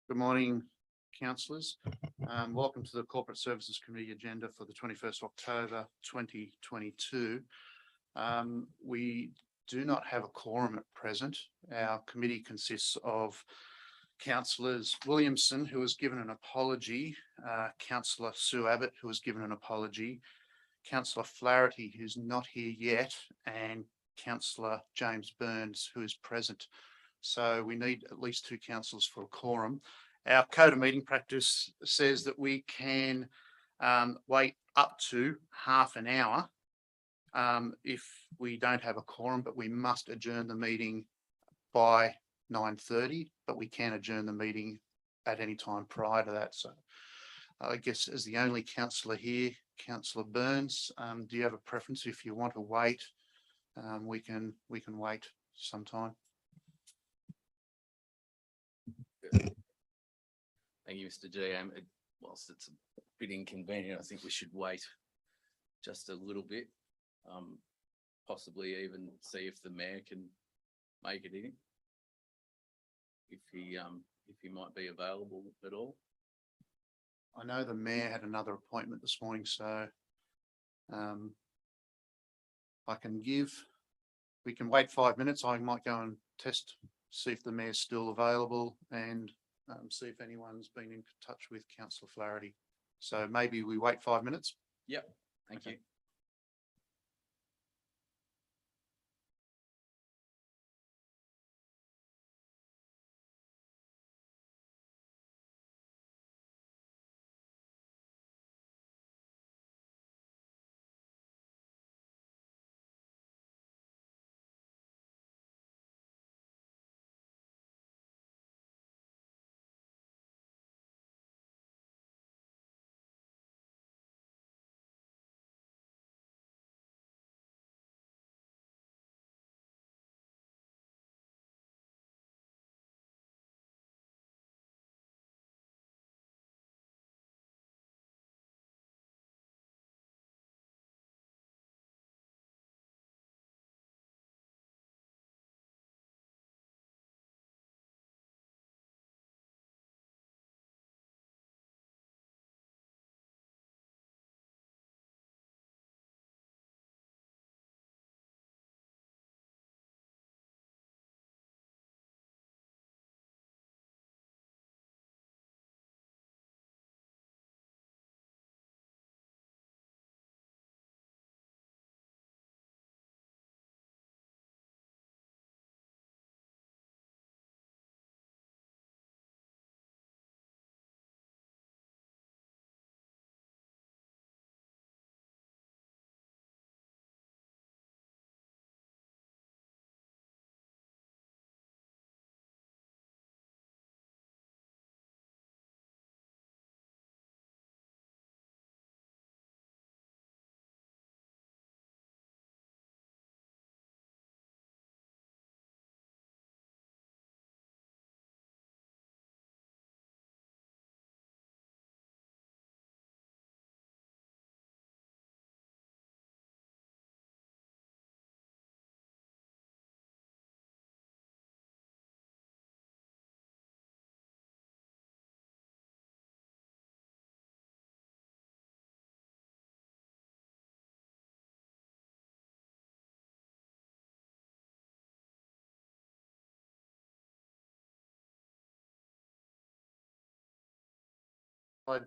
Good morning, councillors. Welcome to the Corporate Services Committee agenda for the 21st October 2022. We do not have a quorum at present. Our committee consists of councillors Williamson, who was given an apology, councillor Sue Abbott, who was given an apology, councillor Flaherty, who's not here yet, and councillor James Burns, who is present. So we need at least two councillors for a quorum. Our code of meeting practice says that we can wait up to half an hour if we don't have a quorum, but we must adjourn the meeting by 9:30, but we can adjourn the meeting at any time prior to that. So I guess as the only councillor here, councillor Burns, do you have a preference? If you want to wait, we can wait some time. Thank you, Mr. GM. Whilst it's a bit inconvenient, I think we should wait just a little bit. Possibly even see if the mayor can make it in. If he might be available at all. I know the mayor had another appointment this morning, so we can wait 5 minutes. I might go and see if the mayor's still available and see if anyone's been in touch with councillor Flaherty. So maybe we wait 5 minutes. Yep, thank you.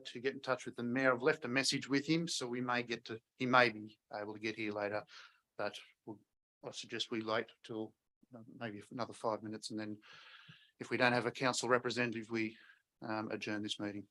To get in touch with the mayor. I've left a message with him, so he may be able to get here later, but I suggest we wait till maybe another 5 minutes, and then if we don't have a council representative, we adjourn this meeting.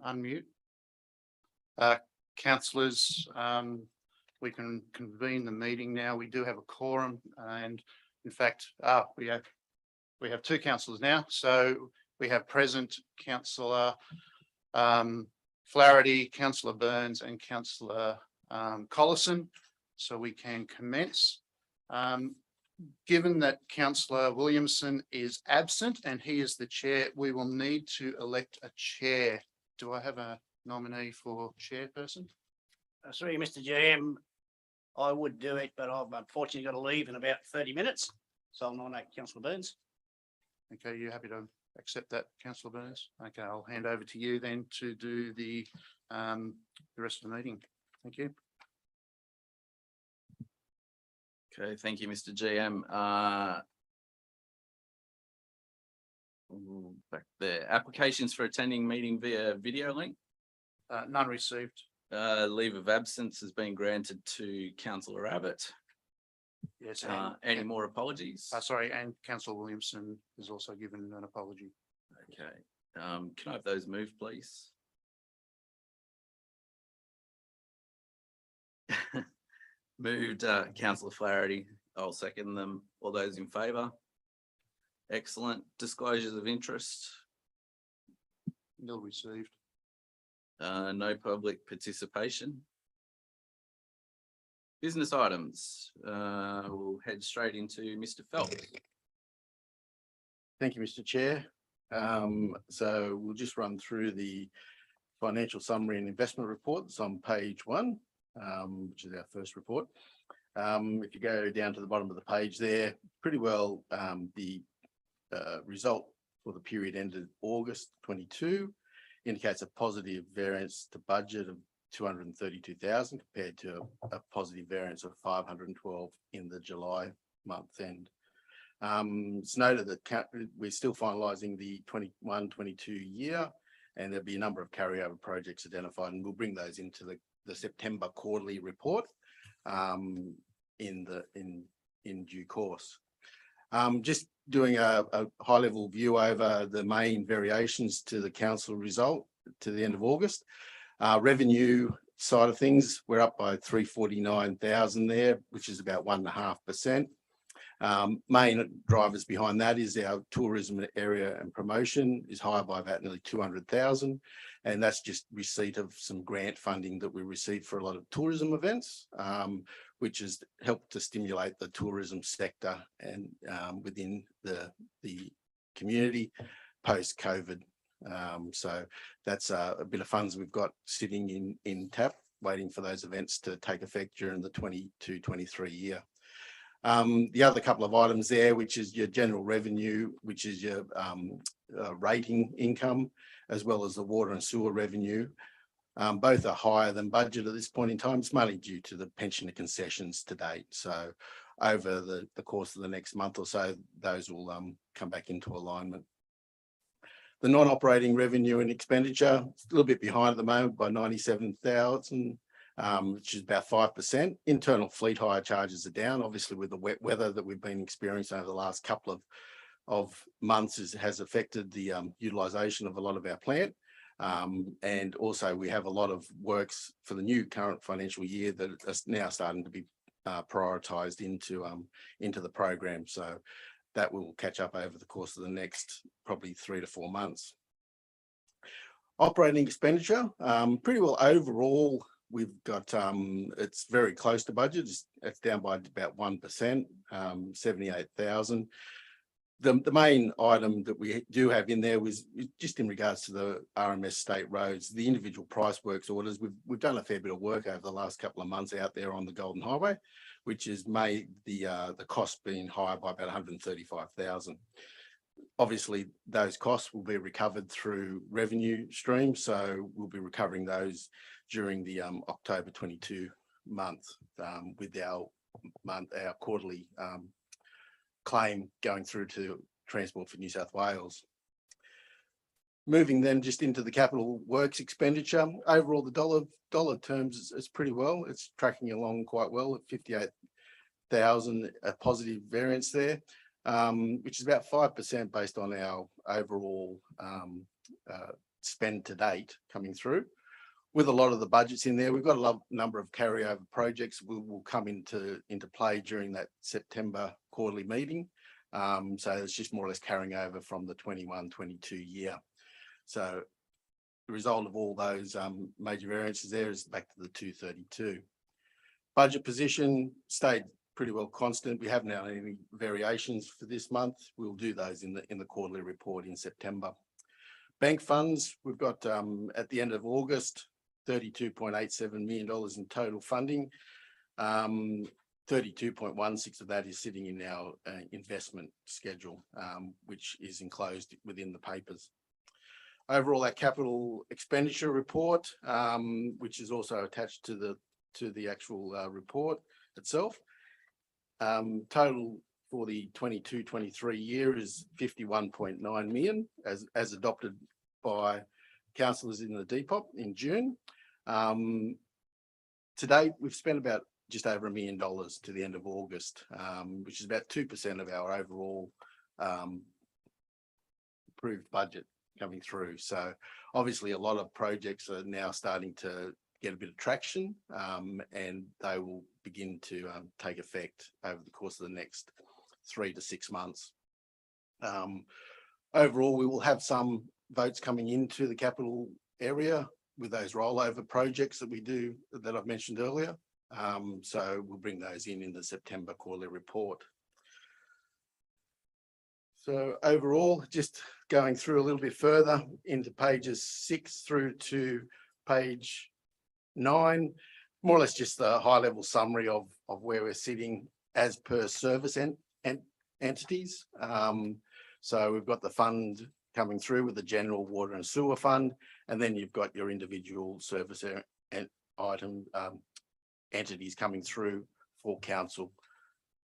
unmute. Councillors, we can convene the meeting now. We do have a quorum, and in fact, we have two councillors now. So we have present Councillor Flaherty, Councillor Burns, and Councillor Collison. So we can commence. Given that Councillor Williamson is absent and he is the chair, we will need to elect a chair. Do I have a nominee for chairperson? Sorry, Mr. GM, I would do it, but I've unfortunately got to leave in about 30 minutes. So I'll nominate Councillor Burns. Okay, you happy to accept that, Councillor Burns? Okay, I'll hand over to you then to do the rest of the meeting. Thank you. Okay, thank you, Mr. GM. Back there, applications for attending meeting via video link. None received. Leave of absence has been granted to Councillor Abbott. Yes. Any more apologies? Sorry, and Councillor Williamson has also given an apology. Okay, can I have those moved, please? Moved, Councillor Flaherty. I'll second them. All those in favour? Excellent. Disclosures of interest. Nil received. No public participation. Business items. We'll head straight into Mr. Phelps. Thank you, Mr. Chair. So we'll just run through the financial summary and investment report that's on page 1, which is our first report. If you go down to the bottom of the page there, pretty well the result for the period ended August 22 indicates a positive variance to budget of 232,000 compared to a positive variance of 512 in the July month end. It's noted that we're still finalising the 21-22 year, and there'll be a number of carryover projects identified, and we'll bring those into the September quarterly report in due course. Just doing a high level view over the main variations to the council result to the end of August. Revenue side of things, we're up by 349,000 there, which is about 1.5%. Main drivers behind that is our tourism area and promotion is higher by about nearly 200,000. And that's just receipt of some grant funding that we received for a lot of tourism events, which has helped to stimulate the tourism sector and within the community post-COVID. So that's a bit of funds we've got sitting in tap, waiting for those events to take effect during the 22-23 year. The other couple of items there, which is your general revenue, which is your rating income, as well as the water and sewer revenue. Both are higher than budget at this point in time. It's mainly due to the pensioner concessions to date. So over the course of the next month or so, those will come back into alignment. The non-operating revenue and expenditure, it's a little bit behind at the moment by 97,000. Which is about 5%. Internal fleet hire charges are down, obviously with the wet weather that we've been experiencing over the last couple of months has affected the utilisation of a lot of our plant. And also we have a lot of works for the new current financial year that is now starting to be prioritised into the program. So that will catch up over the course of the next probably 3 to 4 months. Operating expenditure, pretty well overall. We've got, it's very close to budget. It's down by about 1%, 78,000. The main item that we do have in there was just in regards to the RMS state roads, the individual price works orders. We've done a fair bit of work over the last couple of months out there on the Golden Highway, which has made the cost being higher by about 135,000. Obviously, those costs will be recovered through revenue streams, so we'll be recovering those during the October 22 month with our quarterly claim going through to Transport for New South Wales. Moving then just into the capital works expenditure. Overall, the dollar terms is pretty well. It's tracking along quite well at 58,000, a positive variance there. Which is about 5% based on our overall spend to date coming through. With a lot of the budgets in there, we've got a number of carryover projects will come into play during that September quarterly meeting. So it's just more or less carrying over from the 21-22 year. So the result of all those major variances there is back to the 232. Budget position stayed pretty well constant. We haven't had any variations for this month. We'll do those in the quarterly report in September. Bank funds, we've got at the end of August, $32.87 million in total funding. 32.16 of that is sitting in our investment schedule, which is enclosed within the papers. Overall, our capital expenditure report, which is also attached to the actual report itself. Total for the 22-23 year is 51.9 million as adopted by councillors in the Depop in June. To date, we've spent about just over $1 million to the end of August, which is about 2% of our overall approved budget coming through. So obviously a lot of projects are now starting to get a bit of traction, and they will begin to take effect over the course of the next 3 to 6 months. Overall, we will have some votes coming into the capital area with those rollover projects that I've mentioned earlier. So we'll bring those in the September quarterly report. So overall, just going through a little bit further into pages 6 through to page 9, more or less just a high level summary of where we're sitting as per service entities. So we've got the fund coming through with the general water and sewer fund, and then you've got your individual service item entities coming through for council,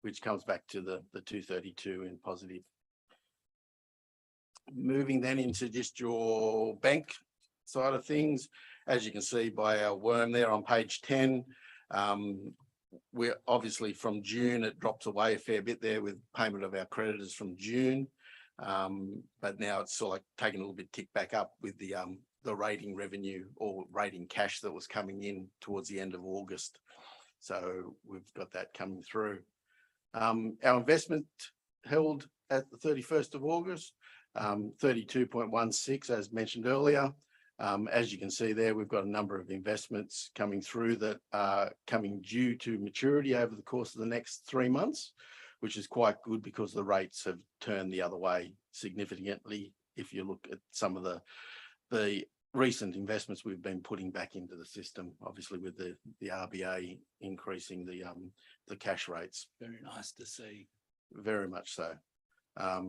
which comes back to the 232 in positive. Moving then into just your bank side of things, as you can see by our worm there on page 10, we're obviously from June, it drops away a fair bit there with payment of our creditors from June. But now it's sort of like taking a little bit tick back up with the rating revenue or rating cash that was coming in towards the end of August. So we've got that coming through. Our investment held at the 31st of August, 32.16, as mentioned earlier. As you can see there, we've got a number of investments coming through that are coming due to maturity over the course of the next 3 months, which is quite good because the rates have turned the other way significantly. If you look at some of the recent investments we've been putting back into the system, obviously with the RBA increasing the cash rates. Very nice to see. Very much so.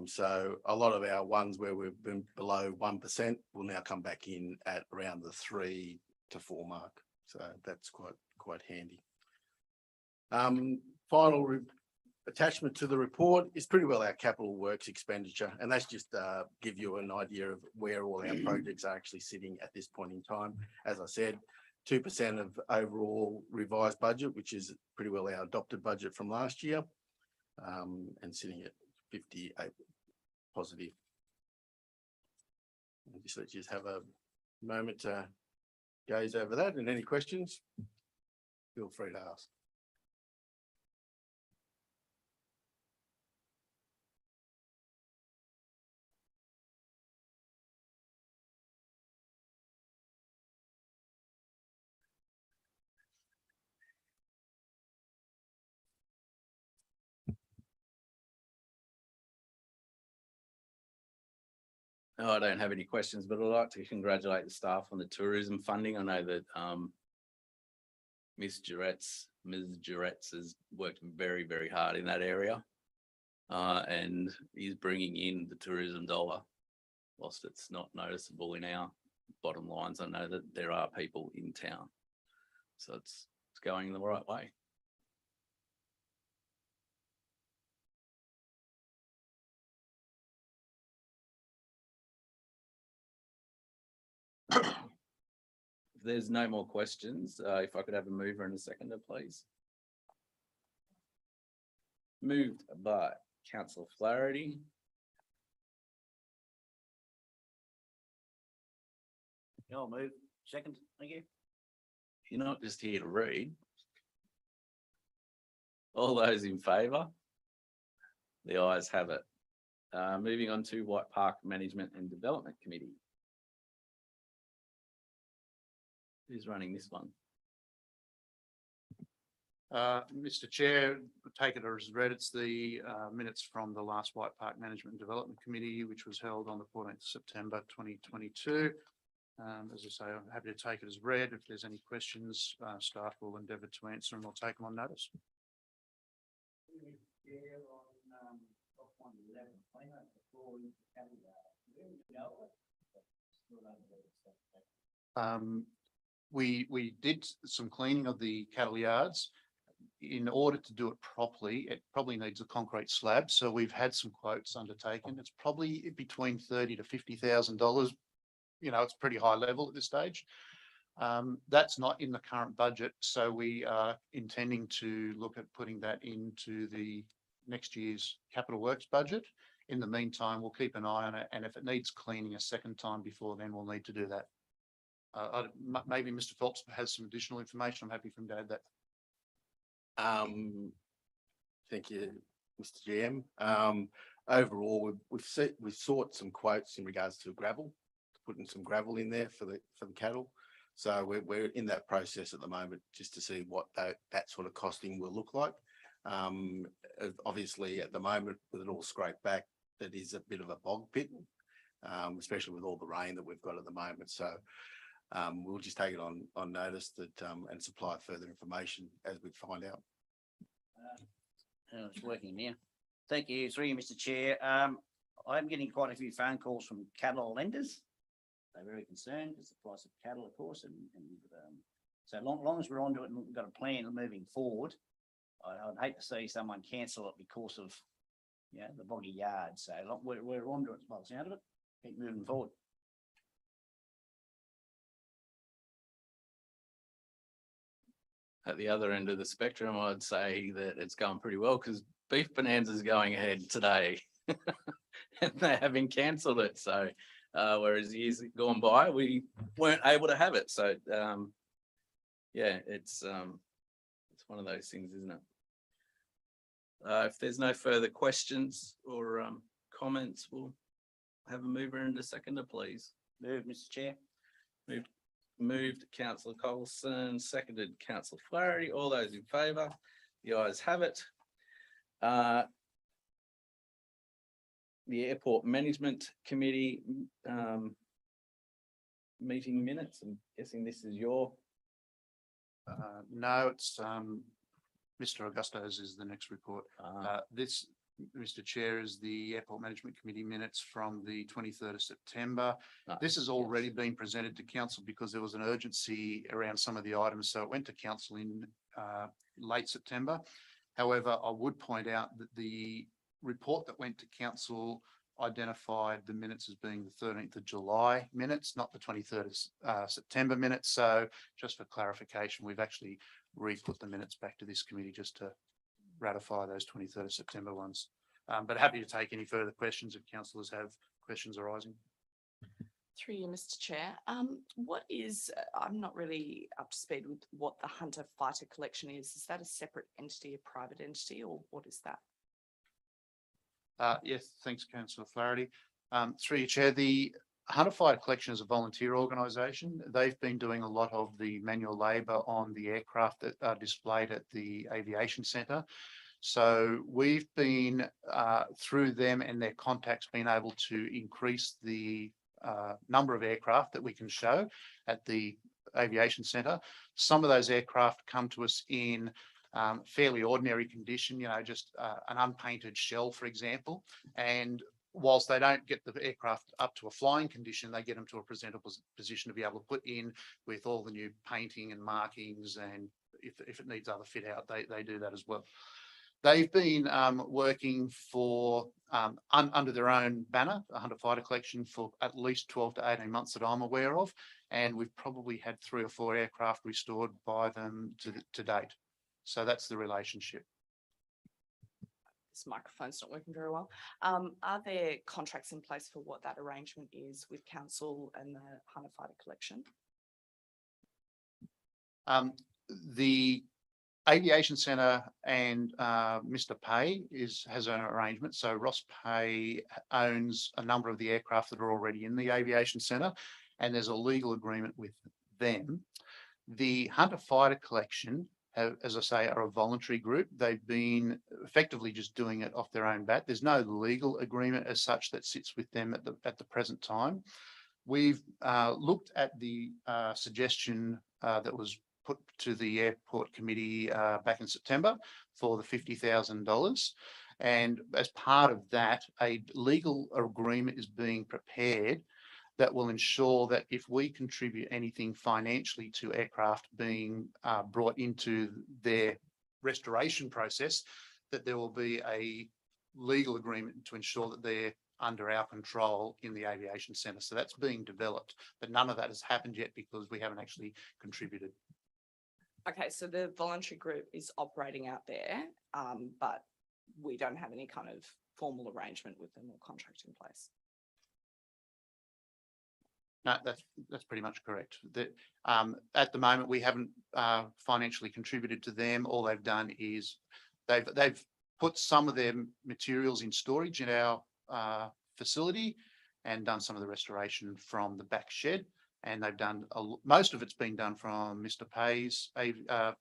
So a lot of our ones where we've been below 1% will now come back in at around the 3 to 4 mark. So that's quite handy. Final attachment to the report is pretty well our capital works expenditure, and that's just give you an idea of where all our projects are actually sitting at this point in time. As I said, 2% of overall revised budget, which is pretty well our adopted budget from last year, and sitting at 58 positive. Just have a moment to gaze over that, and any questions, feel free to ask. No, I don't have any questions, but I'd like to congratulate the staff on the tourism funding. I know that Ms. Duretz has worked very, very hard in that area, and is bringing in the tourism dollar. Whilst it's not noticeable in our bottom lines, I know that there are people in town, so it's going the right way. If there's no more questions, if I could have a mover and a seconder, please. Moved by Councillor Flaherty. I'll move. Second, thank you. You're not just here to read. All those in favour? The ayes have it. Moving on to White Park Management and Development Committee. Who's running this one? Mr. Chair, take it as read. It's the minutes from the last White Park Management and Development Committee, which was held on the 14th of September 2022. As I say, I'm happy to take it as read. If there's any questions, staff will endeavour to answer and we'll take them on notice. We did some cleaning of the cattle yards. In order to do it properly, it probably needs a concrete slab. So we've had some quotes undertaken. It's probably between $30,000 to $50,000. You know, it's pretty high level at this stage. That's not in the current budget. So we are intending to look at putting that into the next year's capital works budget. In the meantime, we'll keep an eye on it. And if it needs cleaning a second time before then, we'll need to do that. Maybe Mr. Phelps has some additional information. I'm happy for him to add that. Thank you, Mr. GM. Overall, we've sought some quotes in regards to gravel, putting some gravel in there for the cattle. So we're in that process at the moment just to see what that sort of costing will look like. Obviously, at the moment, with it all scraped back, that is a bit of a bog pit, especially with all the rain that we've got at the moment. So we'll just take it on notice that and supply further information as we find out. It's working now. Thank you, through you, Mr. Chair. I'm getting quite a few phone calls from cattle lenders. They're very concerned because the price of cattle, of course, and so long as we're onto it and we've got a plan moving forward, I'd hate to see someone cancel it because of the boggy yard. So we're onto it by the sound of it. Keep moving forward. At the other end of the spectrum, I'd say that it's going pretty well because Beef Bonanza is going ahead today. And they haven't cancelled it. So whereas years gone by, we weren't able to have it. So yeah, it's one of those things, isn't it? If there's no further questions or comments, we'll have a mover and a seconder, please. Move, Mr. Chair. Moved Councillor Colson, seconded Councillor Flaherty. All those in favour? The ayes have it. The Airport Management Committee meeting minutes. I'm guessing this is your. No, it's Mr. Augusto's is the next report. This, Mr. Chair, is the Airport Management Committee minutes from the 23rd of September. This has already been presented to council because there was an urgency around some of the items. So it went to council in late September. However, I would point out that the report that went to council identified the minutes as being the 13th of July minutes, not the 23rd of September minutes. So just for clarification, we've actually re-put the minutes back to this committee just to ratify those 23rd of September ones. But happy to take any further questions if councillors have questions arising. Through you, Mr. Chair. What is, I'm not really up to speed with what the Hunter Fighter collection is. Is that a separate entity, a private entity, or what is that? Yes, thanks, Councillor Flaherty. Through you, Chair, the Hunter Fighter Collection is a volunteer organisation. They've been doing a lot of the manual labour on the aircraft that are displayed at the aviation centre. So we've been, through them and their contacts, been able to increase the number of aircraft that we can show at the aviation centre. Some of those aircraft come to us in fairly ordinary condition, you know, just an unpainted shell, for example. And whilst they don't get the aircraft up to a flying condition, they get them to a presentable position to be able to put in with all the new painting and markings. And if it needs other fit out, they do that as well. They've been working for under their own banner, the Hunter Fighter Collection, for at least 12 to 18 months that I'm aware of. And we've probably had 3 or 4 aircraft restored by them to date. So that's the relationship. this microphone's not working very well. Are there contracts in place for what that arrangement is with council and the Hunter Fighter collection? The Aviation Centre and Mr. Pay has an arrangement. So Ross Pay owns a number of the aircraft that are already in the Aviation Centre, and there's a legal agreement with them. The Hunter Fighter collection, as I say, are a voluntary group. They've been effectively just doing it off their own bat. There's no legal agreement as such that sits with them at the present time. We've looked at the suggestion that was put to the airport committee back in September for the $50,000. And as part of that, a legal agreement is being prepared that will ensure that if we contribute anything financially to aircraft being brought into their restoration process, that there will be a legal agreement to ensure that they're under our control in the Aviation Centre. So that's being developed, but none of that has happened yet because we haven't actually contributed. Okay, so the voluntary group is operating out there, but we don't have any kind of formal arrangement with them or contract in place. No, that's pretty much correct. At the moment, we haven't financially contributed to them. All they've done is they've put some of their materials in storage in our facility and done some of the restoration from the back shed. And they've done most of it's been done from Mr. Pay's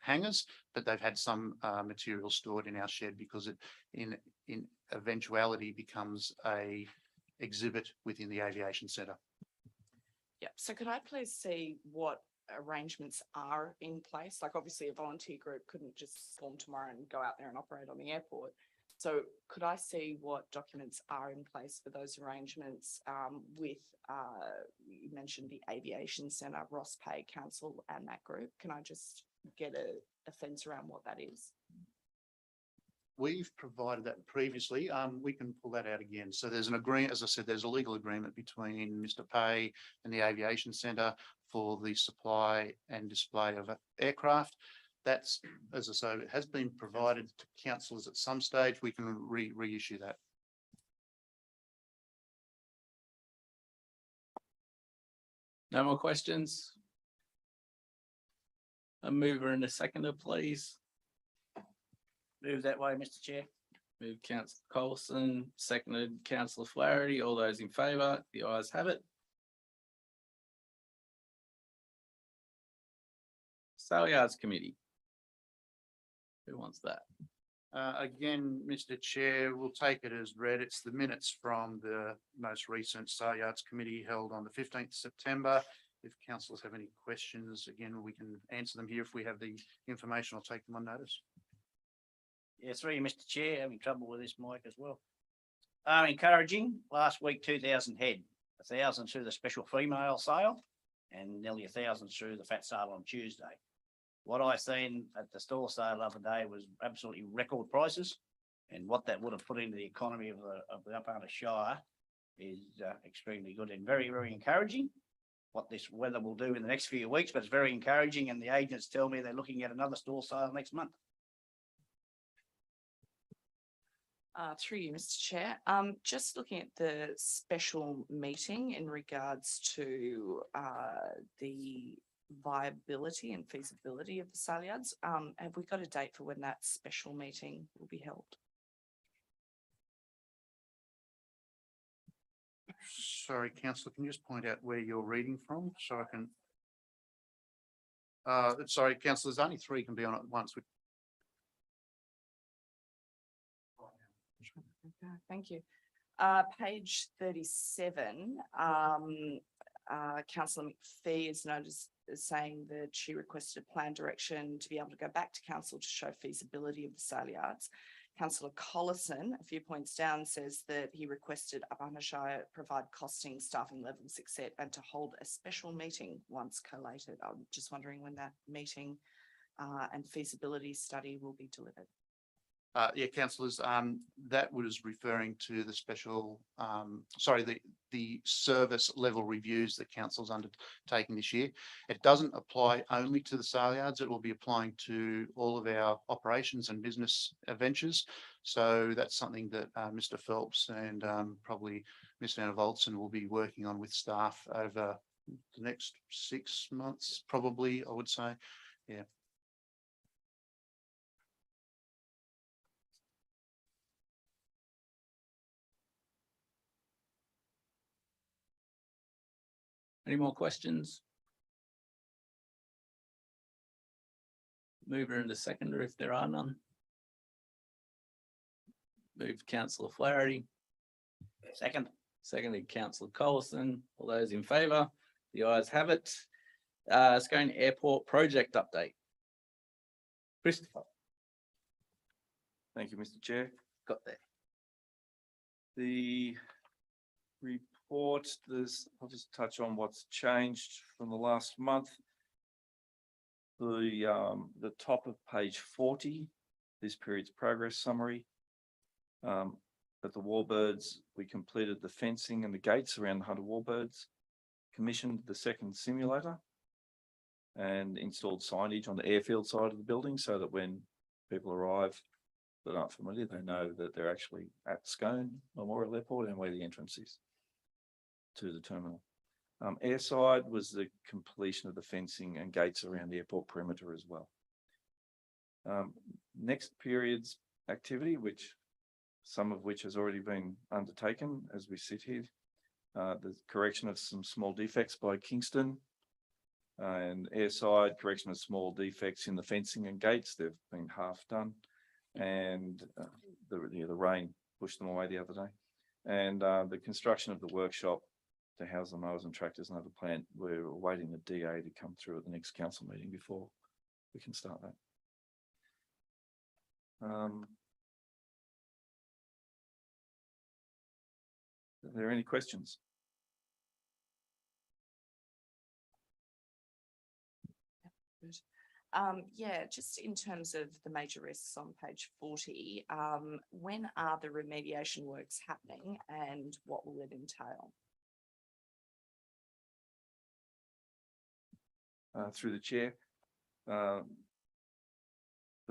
hangars, but they've had some material stored in our shed because it in eventuality becomes a exhibit within the Aviation Centre. Yeah, so could I please see what arrangements are in place? Like obviously a volunteer group couldn't just form tomorrow and go out there and operate on the airport. So could I see what documents are in place for those arrangements with, you mentioned the Aviation Centre, Ross Pay Council and that group? Can I just get a sense around what that is? We've provided that previously. We can pull that out again. So there's an agreement, as I said, there's a legal agreement between Mr. Pay and the Aviation Centre for the supply and display of aircraft. That's, as I say, it has been provided to councillors at some stage. We can reissue that. No more questions? A mover and a seconder, please. Move that way, Mr. Chair. Move councillor Colson, seconded councillor Flaherty. All those in favour, the ayes have it. Sale Yards Committee. Who wants that? Again, Mr. Chair, we'll take it as read. It's the minutes from the most recent Sale Yards Committee held on the 15th September. If councillors have any questions, again, we can answer them here. If we have the information, I'll take them on notice. Yeah, through you, Mr. Chair, having trouble with this mic as well. Encouraging, last week 2,000 head, 1,000 through the special female sale and nearly 1,000 through the fat sale on Tuesday. What I seen at the store sale the other day was absolutely record prices, and what that would have put into the economy of the Upper Hunter Shire is extremely good and very, very encouraging. What this weather will do in the next few weeks, but it's very encouraging, and the agents tell me they're looking at another store sale next month. Through you, Mr. Chair. Just looking at the special meeting in regards to the viability and feasibility of the sale yards. Have we got a date for when that special meeting will be held? Sorry, councillor, can you just point out where you're reading from so I can? Sorry, councillors, only three can be on at once. Okay, thank you. Page 37, councillor McPhee is noticed as saying that she requested a plan direction to be able to go back to council to show feasibility of the sale yards. Councillor Collison, a few points down, says that he requested Upper Hunter Shire provide costing, staffing levels, etc., and to hold a special meeting once collated. I'm just wondering when that meeting and feasibility study will be delivered. Yeah, councillors, that was referring to the special, the service level reviews that council's undertaking this year. It doesn't apply only to the sale yards. It will be applying to all of our operations and business ventures. So that's something that Mr. Phelps and probably Ms. Van Voltsen will be working on with staff over the next 6 months, probably, I would say. Yeah. Any more questions? Mover into seconder if there are none. Moved councillor Flaherty, Second. seconded councillor Collison. All those in favour? The ayes have it. Scone Airport project update. Christopher, Thank you, Mr. Chair. got there. The report, I'll just touch on what's changed from the last month. The top of page 40, this period's progress summary. At the Warbirds, we completed the fencing and the gates around the Hunter Warbirds, commissioned the second simulator, and installed signage on the airfield side of the building so that when people arrive that aren't familiar, they know that they're actually at Scone Memorial Airport and where the entrance is to the terminal. Airside was the completion of the fencing and gates around the airport perimeter as well. Next period's activity, some of which has already been undertaken as we sit here. The correction of some small defects by Kingston, and airside correction of small defects in the fencing and gates. They've been half done, and the rain pushed them away the other day. And the construction of the workshop to house the mowers and tractors and other plant, we're awaiting the DA to come through at the next council meeting before we can start that. Are there any questions? Yeah, just in terms of the major risks on page 40, when are the remediation works happening and what will it entail? Through the chair, the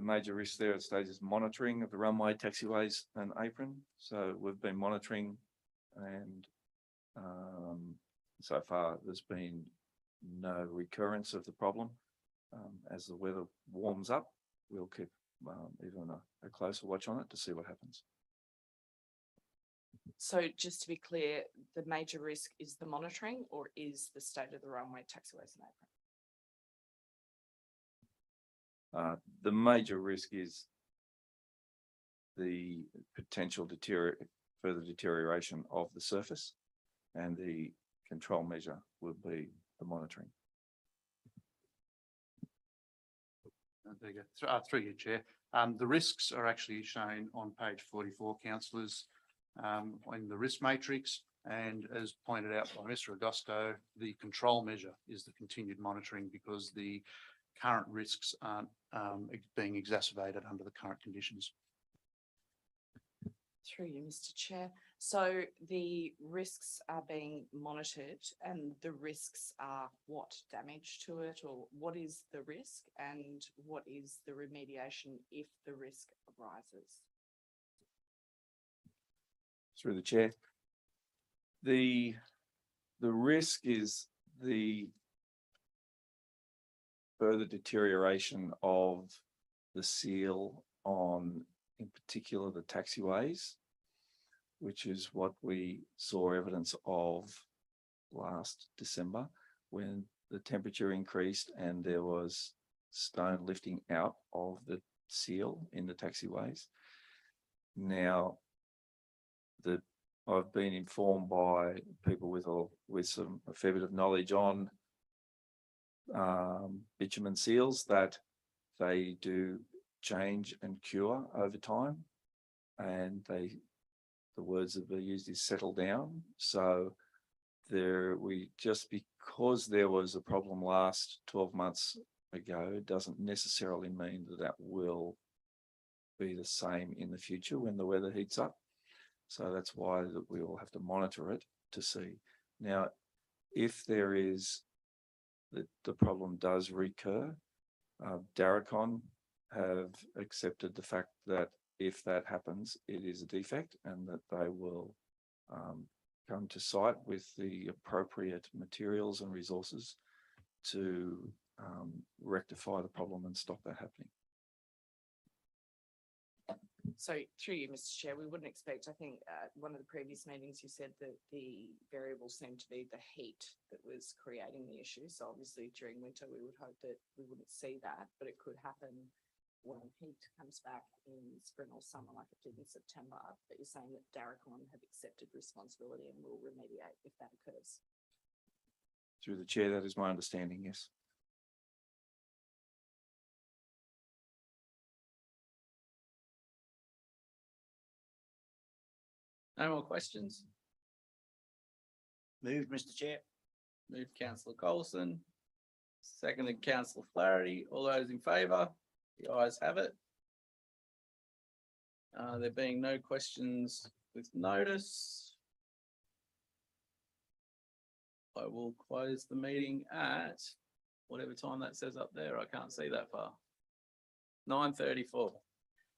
major risk there at stage is monitoring of the runway, taxiways and apron. So we've been monitoring, and so far there's been no recurrence of the problem. As the weather warms up, we'll keep even a closer watch on it to see what happens. So just to be clear, the major risk is the monitoring or is the state of the runway, taxiways and apron? The major risk is the potential further deterioration of the surface, and the control measure will be the monitoring. There you go. Through you, Chair. The risks are actually shown on page 44, councillors, in the risk matrix. And as pointed out by Mr. Augusto, the control measure is the continued monitoring because the current risks aren't being exacerbated under the current conditions. Through you, Mr. Chair. So the risks are being monitored and the risks are what? Damage to it, or what is the risk and what is the remediation if the risk arises? Through the chair. The risk is the further deterioration of the seal on, in particular, the taxiways, which is what we saw evidence of last December when the temperature increased and there was stone lifting out of the seal in the taxiways. Now, I've been informed by people with a fair bit of knowledge on bitumen seals that they do change and cure over time, and the words that were used is settle down. So because there was a problem last 12 months ago, doesn't necessarily mean that will be the same in the future when the weather heats up. So that's why that we will have to monitor it to see. Now, if there is the problem does recur, Daracon have accepted the fact that if that happens, it is a defect and that they will come to site with the appropriate materials and resources to rectify the problem and stop that happening. So through you, Mr. Chair, we wouldn't expect, I think, one of the previous meetings, you said that the variable seemed to be the heat that was creating the issue. So obviously during winter, we would hope that we wouldn't see that, but it could happen when heat comes back in spring or summer like it did in September. But you're saying that Darracon have accepted responsibility and will remediate if that occurs. Through the chair, that is my understanding, yes. No more questions? Moved, Mr. Chair. Moved councillor Colson. Seconded councillor Flaherty. All those in favour? The ayes have it. There being no questions with notice, I will close the meeting at whatever time that says up there. I can't see that far. 9:34.